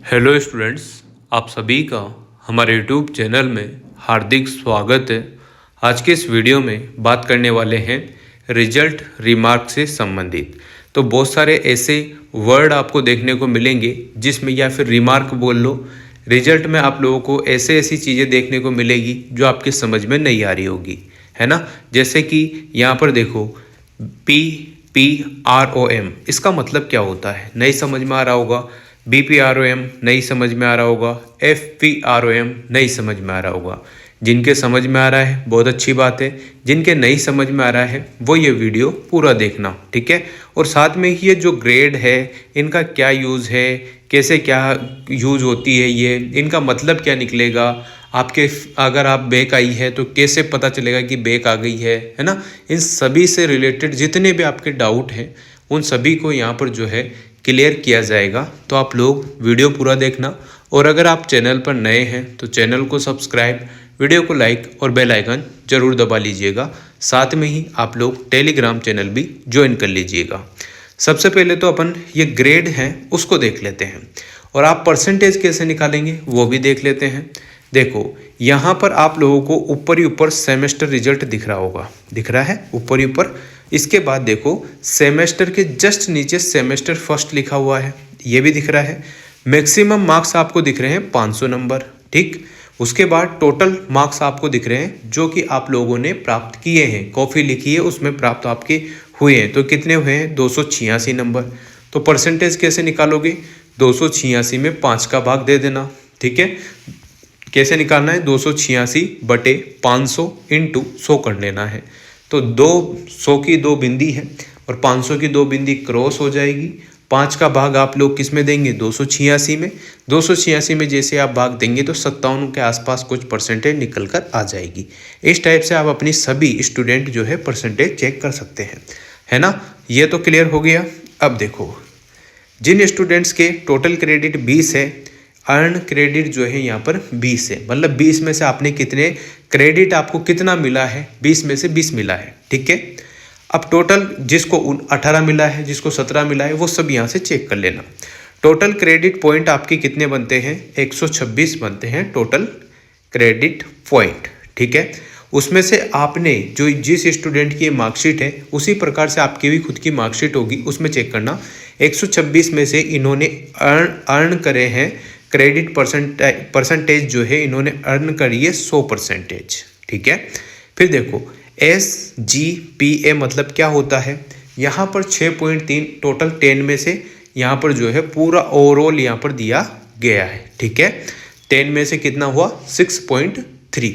Hello students, आप सभी का हमारे यूट्यूब चैनल में हार्दिक स्वागत है। आज के इस वीडियो में बात करने वाले हैं रिजल्ट रिमार्क से संबंधित। तो बहुत सारे ऐसे वर्ड आपको देखने को मिलेंगे जिसमें या फिर रिमार्क बोल लो, रिजल्ट में आप लोगों को ऐसे ऐसी चीज़ें देखने को मिलेगी जो आपकी समझ में नहीं आ रही होगी, है ना। जैसे कि यहाँ पर देखो PPROM, इसका मतलब क्या होता है नहीं समझ में आ रहा होगा। BPROM नहीं समझ में आ रहा होगा। FPROM नहीं समझ में आ रहा होगा। जिनके समझ में आ रहा है बहुत अच्छी बात है, जिनके नहीं समझ में आ रहा है वो ये वीडियो पूरा देखना, ठीक है। और साथ में ये जो ग्रेड है इनका क्या यूज़ है, कैसे क्या यूज़ होती है, ये इनका मतलब क्या निकलेगा आपके, अगर आप बैक आई है तो कैसे पता चलेगा कि बैक आ गई है ना। इन सभी से रिलेटेड जितने भी आपके डाउट हैं उन सभी को यहाँ पर जो है क्लियर किया जाएगा। तो आप लोग वीडियो पूरा देखना, और अगर आप चैनल पर नए हैं तो चैनल को सब्सक्राइब, वीडियो को लाइक और बेल आइकन जरूर दबा लीजिएगा। साथ में ही आप लोग टेलीग्राम चैनल भी ज्वाइन कर लीजिएगा। सबसे पहले तो अपन ये ग्रेड हैं उसको देख लेते हैं, और आप परसेंटेज कैसे निकालेंगे वो भी देख लेते हैं। देखो यहाँ पर आप लोगों को ऊपर ही ऊपर सेमेस्टर रिजल्ट दिख रहा होगा, दिख रहा है ऊपर ही ऊपर। इसके बाद देखो सेमेस्टर के जस्ट नीचे सेमेस्टर फर्स्ट लिखा हुआ है, ये भी दिख रहा है। मैक्सिमम मार्क्स आपको दिख रहे हैं 500 नंबर, ठीक। उसके बाद टोटल मार्क्स आपको दिख रहे हैं जो कि आप लोगों ने प्राप्त किए हैं, कॉपी लिखी है उसमें प्राप्त आपके हुए हैं। तो कितने हुए हैं 286 नंबर। तो परसेंटेज कैसे निकालोगे, 286 में 5 का भाग दे देना, ठीक है। कैसे निकालना है, 286/500 इंटू 100 कर लेना है। तो 200 की 2 बिंदी है और 500 की 2 बिंदी क्रॉस हो जाएगी। 5 का भाग आप लोग किस में देंगे, 286 में। 286 में जैसे आप भाग देंगे तो 57 के आसपास कुछ परसेंटेज निकल कर आ जाएगी। इस टाइप से आप अपनी सभी स्टूडेंट जो है परसेंटेज चेक कर सकते हैं, है ना। ये तो क्लियर हो गया। अब देखो जिन स्टूडेंट्स के टोटल क्रेडिट 20 है, अर्न क्रेडिट जो है यहाँ पर 20 है, मतलब 20 में से आपने कितने क्रेडिट, आपको कितना मिला है, 20 में से 20 मिला है, ठीक है। अब टोटल जिसको 18 मिला है, जिसको 17 मिला है, वो सब यहाँ से चेक कर लेना। टोटल क्रेडिट पॉइंट आपके कितने बनते हैं, 126 बनते हैं टोटल क्रेडिट पॉइंट, ठीक है। उसमें से आपने जो जिस स्टूडेंट की मार्कशीट है उसी प्रकार से आपकी भी खुद की मार्कशीट होगी, उसमें चेक करना। 126 में से इन्होंने अर्न करे हैं क्रेडिट परसेंटेज जो है इन्होंने अर्न करी है 100%, ठीक है। फिर देखो SGPA मतलब क्या होता है, यहाँ पर 6.3 टोटल 10 में से यहाँ पर जो है पूरा ओवरऑल यहाँ पर दिया गया है, ठीक है। 10 में से कितना हुआ, 6.3,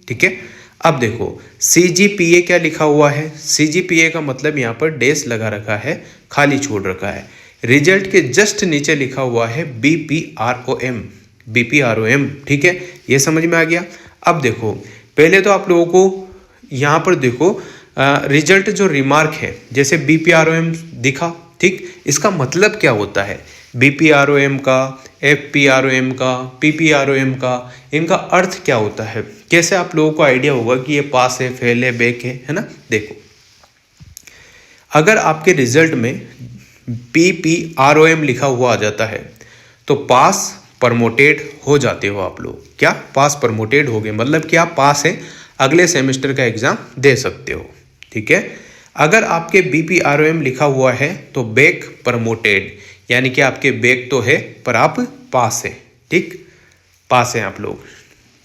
ठीक है। अब देखो CGPA क्या लिखा हुआ है, CGPA का मतलब यहाँ पर डैश लगा रखा है, खाली छोड़ रखा है। रिजल्ट के जस्ट नीचे लिखा हुआ है BPROM, ठीक है। ये समझ में आ गया। अब देखो पहले तो आप लोगों को यहाँ पर देखो रिजल्ट जो रिमार्क है, जैसे BPROM दिखा, ठीक। इसका मतलब क्या होता है, BPROM का, FPROM का, PPROM का, इनका अर्थ क्या होता है, कैसे आप लोगों को आइडिया होगा कि ये पास है, फेल है, बैक है ना। देखो अगर आपके रिजल्ट में PPROM लिखा हुआ आ जाता है तो पास प्रमोटेड हो जाते हो आप लोग। क्या पास प्रमोटेड हो गए, मतलब कि आप पास हैं, अगले सेमेस्टर का एग्जाम दे सकते हो, ठीक है। अगर आपके BPROM लिखा हुआ है तो बैक प्रमोटेड, यानी कि आपके बैक तो है पर आप पास है, ठीक। पास हैं आप लोग,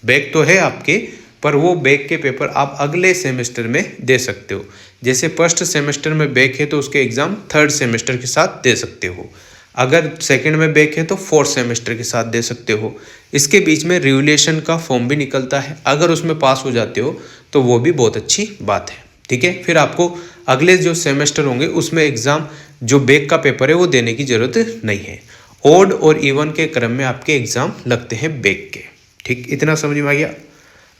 बैक तो है आपके पर वो बैक के पेपर आप अगले सेमेस्टर में दे सकते हो। जैसे फर्स्ट सेमेस्टर में बैक है तो उसके एग्ज़ाम थर्ड सेमेस्टर के साथ दे सकते हो। अगर सेकंड में बैक है तो फोर्थ सेमेस्टर के साथ दे सकते हो। इसके बीच में रिवैल्यूएशन का फॉर्म भी निकलता है, अगर उसमें पास हो जाते हो तो वो भी बहुत अच्छी बात है, ठीक है। फिर आपको अगले जो सेमेस्टर होंगे उसमें एग्ज़ाम जो बैक का पेपर है वो देने की ज़रूरत नहीं है। ऑड और इवन के क्रम में आपके एग्ज़ाम लगते हैं बैक के, ठीक। इतना समझ में आ गया।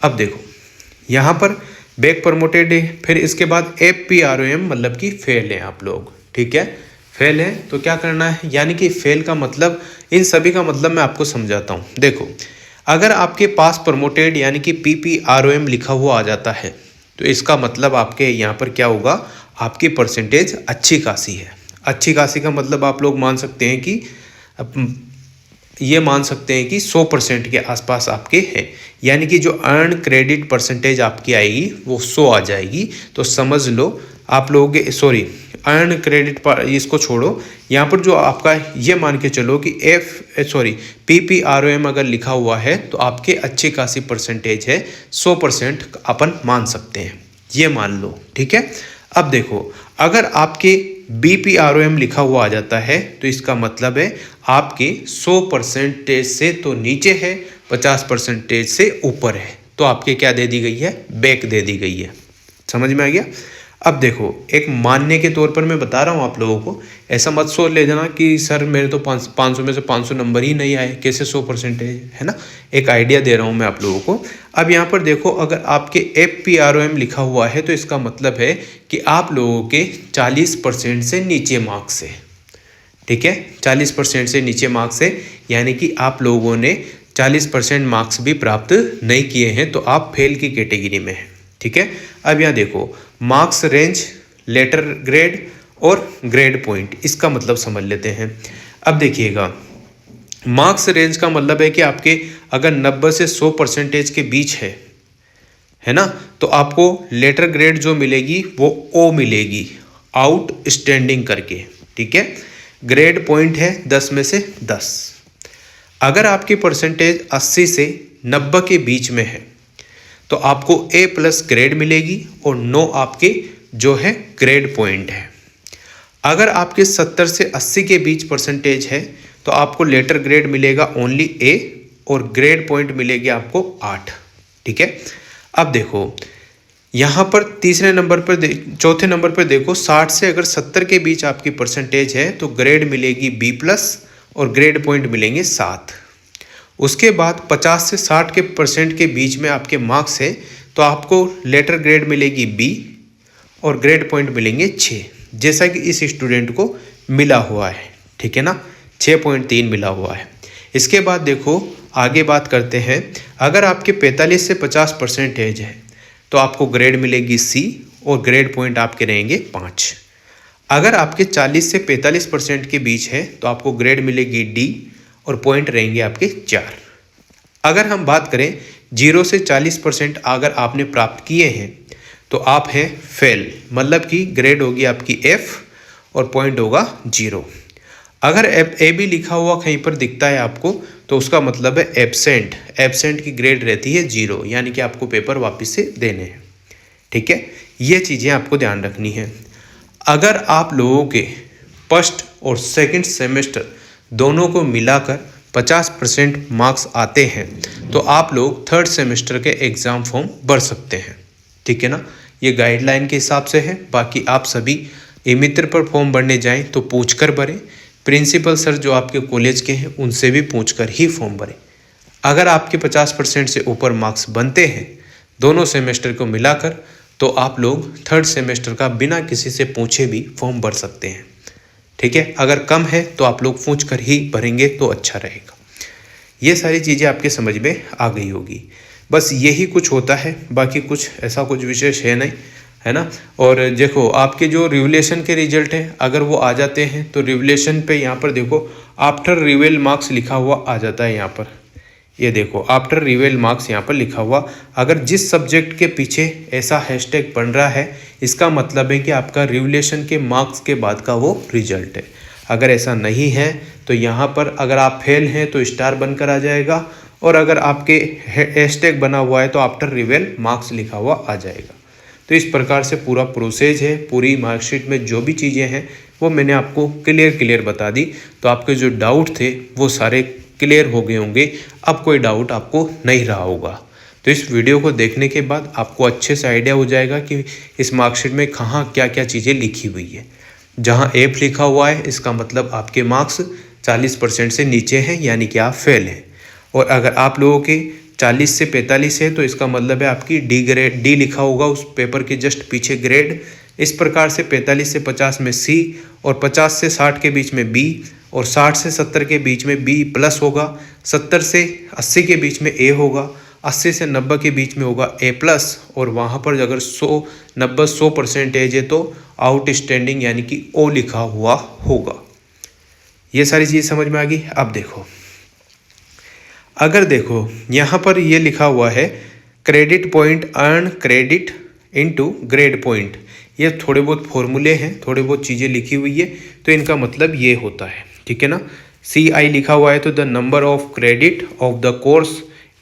अब देखो यहाँ पर बैक प्रमोटेड है, फिर इसके बाद FPROM मतलब कि फेल है आप लोग, ठीक है। फेल है तो क्या करना है, यानी कि फेल का मतलब, इन सभी का मतलब मैं आपको समझाता हूँ। देखो अगर आपके पास प्रमोटेड यानी कि PPROM लिखा हुआ आ जाता है तो इसका मतलब आपके यहाँ पर क्या होगा, आपकी परसेंटेज अच्छी खासी है। अच्छी खासी का मतलब आप लोग मान सकते हैं कि ये मान सकते हैं कि 100% के आसपास आपके हैं, यानी कि जो अर्न क्रेडिट परसेंटेज आपकी आएगी वो 100 आ जाएगी। तो समझ लो आप लोगों के अर्न क्रेडिट पर इसको छोड़ो, यहाँ पर जो आपका ये मान के चलो कि PPROM अगर लिखा हुआ है तो आपके अच्छी खासी परसेंटेज है, 100% अपन मान सकते हैं, ये मान लो, ठीक है। अब देखो अगर आपके BPROM लिखा हुआ आ जाता है तो इसका मतलब है आपके 100% से तो नीचे है, 50% से ऊपर है, तो आपके क्या दे दी गई है, बैक दे दी गई है। समझ में आ गया। अब देखो एक मानने के तौर पर मैं बता रहा हूँ आप लोगों को, ऐसा मत सोच ले जाना कि सर मेरे तो 500 में से 500 नंबर ही नहीं आए, कैसे 100% है ना। एक आइडिया दे रहा हूँ मैं आप लोगों को। अब यहाँ पर देखो अगर आपके FPROM लिखा हुआ है तो इसका मतलब है कि आप लोगों के 40% से नीचे मार्क्स है, ठीक है, 40% से नीचे मार्क्स है, यानी कि आप लोगों ने 40% मार्क्स भी प्राप्त नहीं किए हैं तो आप फेल की कैटेगरी में हैं, ठीक है। अब यहाँ देखो मार्क्स रेंज, लेटर ग्रेड और ग्रेड पॉइंट, इसका मतलब समझ लेते हैं। अब देखिएगा मार्क्स रेंज का मतलब है कि आपके अगर 90 से 100% के बीच है ना, तो आपको लेटर ग्रेड जो मिलेगी वो O मिलेगी, आउटस्टैंडिंग करके, ठीक है। ग्रेड पॉइंट है 10 में से 10। अगर आपकी परसेंटेज 80 से 90 के बीच में है तो आपको A+ ग्रेड मिलेगी और 9 आपके जो है ग्रेड पॉइंट है। अगर आपके 70 से 80 के बीच परसेंटेज है तो आपको लेटर ग्रेड मिलेगा ओनली A और ग्रेड पॉइंट मिलेगी आपको 8, ठीक है। अब देखो यहाँ पर चौथे नंबर पर देखो 60 से अगर 70 के बीच आपकी परसेंटेज है तो ग्रेड मिलेगी B+ और ग्रेड पॉइंट मिलेंगे 7। उसके बाद 50 से 60% के बीच में आपके मार्क्स है तो आपको लेटर ग्रेड मिलेगी B और ग्रेड पॉइंट मिलेंगे 6, जैसा कि इस स्टूडेंट को मिला हुआ है, ठीक है ना, 6.3 मिला हुआ है। इसके बाद देखो आगे बात करते हैं, अगर आपके 45 से 50% है तो आपको ग्रेड मिलेगी C और ग्रेड पॉइंट आपके रहेंगे 5। अगर आपके 40 से 45% के बीच है तो आपको ग्रेड मिलेगी D और पॉइंट रहेंगे आपके 4। अगर हम बात करें 0 से 40% अगर आपने प्राप्त किए हैं तो आप हैं फेल, मतलब कि ग्रेड होगी आपकी F और पॉइंट होगा 0। अगर AB लिखा हुआ कहीं पर दिखता है आपको तो उसका मतलब है एब्सेंट की ग्रेड रहती है 0, यानी कि आपको पेपर वापस से देने हैं, ठीक है। ये चीज़ें आपको ध्यान रखनी है। अगर आप लोगों के फर्स्ट और सेकंड सेमेस्टर दोनों को मिलाकर 50% मार्क्स आते हैं तो आप लोग थर्ड सेमेस्टर के एग्ज़ाम फॉर्म भर सकते हैं, ठीक है ना। ये गाइडलाइन के हिसाब से है, बाकी आप सभी ई-मित्र पर फॉर्म भरने जाएं तो पूछ कर भरें, प्रिंसिपल सर जो आपके कॉलेज के हैं उनसे भी पूछकर ही फॉर्म भरें। अगर आपके 50% से ऊपर मार्क्स बनते हैं दोनों सेमेस्टर को मिलाकर तो आप लोग थर्ड सेमेस्टर का बिना किसी से पूछे भी फॉर्म भर सकते हैं, ठीक है। अगर कम है तो आप लोग पूछ कर ही भरेंगे तो अच्छा रहेगा। ये सारी चीज़ें आपके समझ में आ गई होगी। बस यही कुछ होता है, बाकी कुछ ऐसा कुछ विशेष है नहीं, है ना। और देखो आपके जो रिवलेशन के रिजल्ट हैं अगर वो आ जाते हैं तो रिवलेशन पे यहाँ पर देखो आफ्टर रिवेल मार्क्स लिखा हुआ आ जाता है। यहाँ पर ये देखो आफ्टर रिवेल मार्क्स यहाँ पर लिखा हुआ, अगर जिस सब्जेक्ट के पीछे ऐसा हैशटैग बन रहा है इसका मतलब है कि आपका रिवलेशन के मार्क्स के बाद का वो रिजल्ट है। अगर ऐसा नहीं है तो यहाँ पर अगर आप फेल हैं तो स्टार बनकर आ जाएगा, और अगर आपके हैशटैग बना हुआ है तो आफ्टर रिवेल मार्क्स लिखा हुआ आ जाएगा। तो इस प्रकार से पूरा प्रोसेस है, पूरी मार्कशीट में जो भी चीज़ें हैं वो मैंने आपको क्लियर बता दी। तो आपके जो डाउट थे वो सारे क्लियर हो गए होंगे, अब कोई डाउट आपको नहीं रहा होगा। तो इस वीडियो को देखने के बाद आपको अच्छे से आइडिया हो जाएगा कि इस मार्कशीट में कहाँ क्या क्या चीज़ें लिखी हुई है। जहाँ F लिखा हुआ है इसका मतलब आपके मार्क्स 40% से नीचे हैं, यानी कि आप फेल हैं। और अगर आप लोगों के 40 से 45 है तो इसका मतलब है आपकी D लिखा होगा उस पेपर के जस्ट पीछे ग्रेड। इस प्रकार से 45 से 50 में C और 50 से 60 के बीच में B और 60 से 70 के बीच में B+ होगा, 70 से 80 के बीच में A होगा, 80 से 90 के बीच में होगा A+, और वहाँ पर अगर 100% है तो आउटस्टैंडिंग यानी कि O लिखा हुआ होगा। ये सारी चीज़ समझ में आ गई। अब देखो अगर देखो यहाँ पर ये लिखा हुआ है credit point earn credit into grade point, ये थोड़े बहुत फॉर्मूले हैं, थोड़े बहुत चीज़ें लिखी हुई है, तो इनका मतलब ये होता है, ठीक है ना। CI लिखा हुआ है तो the number of credit of the course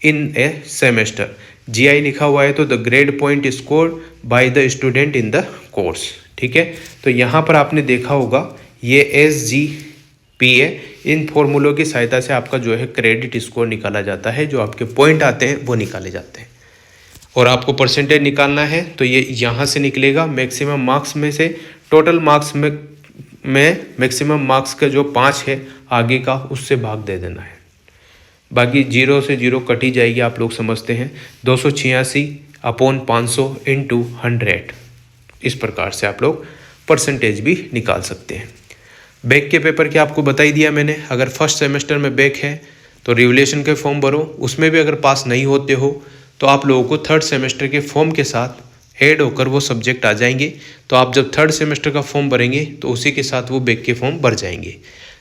in A semester, GI लिखा हुआ है तो the grade point score by the student in the course, ठीक है। तो यहाँ पर आपने देखा होगा ये SGPA, इन फॉर्मूलों की सहायता से आपका जो है क्रेडिट स्कोर निकाला जाता है, जो आपके पॉइंट आते हैं वो निकाले जाते हैं। और आपको परसेंटेज निकालना है तो ये यहाँ से निकलेगा, मैक्सिमम मार्क्स में से टोटल मार्क्स में मैक्सिमम मार्क्स का जो 5 है आगे का उससे भाग दे देना है, बाकी 0 से 0 कट ही जाएगी, आप लोग समझते हैं। 286/500 इंटू 100, इस प्रकार से आप लोग परसेंटेज भी निकाल सकते हैं। बैक के पेपर के आपको बता ही दिया मैंने, अगर फर्स्ट सेमेस्टर में बैक है तो रिवोल्यूशन के फॉर्म भरो, उसमें भी अगर पास नहीं होते हो तो आप लोगों को थर्ड सेमेस्टर के फॉर्म के साथ ऐड होकर वो सब्जेक्ट आ जाएंगे, तो आप जब थर्ड सेमेस्टर का फॉर्म भरेंगे तो उसी के साथ वो बैक के फॉर्म भर जाएंगे।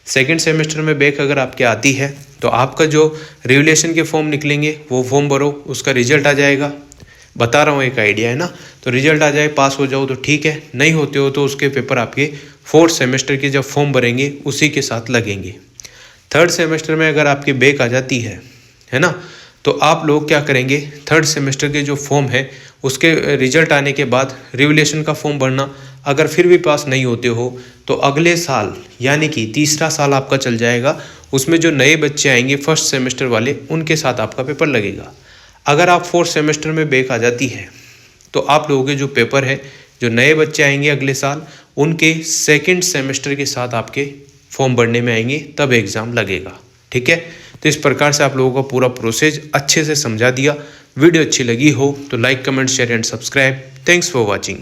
सेकेंड सेमेस्टर में बैक अगर आपके आती है तो आपका जो रिवोल्यूशन के फॉर्म निकलेंगे वो फॉर्म भरो, उसका रिजल्ट आ जाएगा, बता रहा हूँ एक आइडिया है ना, तो रिजल्ट आ जाए, पास हो जाओ तो ठीक है, नहीं होते हो तो उसके पेपर आपके फोर्थ सेमेस्टर के जब फॉर्म भरेंगे उसी के साथ लगेंगे। थर्ड सेमेस्टर में अगर आपके बैक आ जाती है ना, तो आप लोग क्या करेंगे, थर्ड सेमेस्टर के जो फॉर्म है उसके रिजल्ट आने के बाद रिवोल्यूशन का फॉर्म भरना, अगर फिर भी पास नहीं होते हो तो अगले साल यानी कि तीसरा साल आपका चल जाएगा, उसमें जो नए बच्चे आएंगे फर्स्ट सेमेस्टर वाले उनके साथ आपका पेपर लगेगा। अगर आप फोर्थ सेमेस्टर में बैक आ जाती है तो आप लोगों के जो पेपर है, जो नए बच्चे आएंगे अगले साल, उनके सेकंड सेमेस्टर के साथ आपके फॉर्म भरने में आएंगे, तब एग्ज़ाम लगेगा, ठीक है। तो इस प्रकार से आप लोगों का पूरा प्रोसेस अच्छे से समझा दिया। वीडियो अच्छी लगी हो तो like, comment, share and subscribe. Thanks for watching.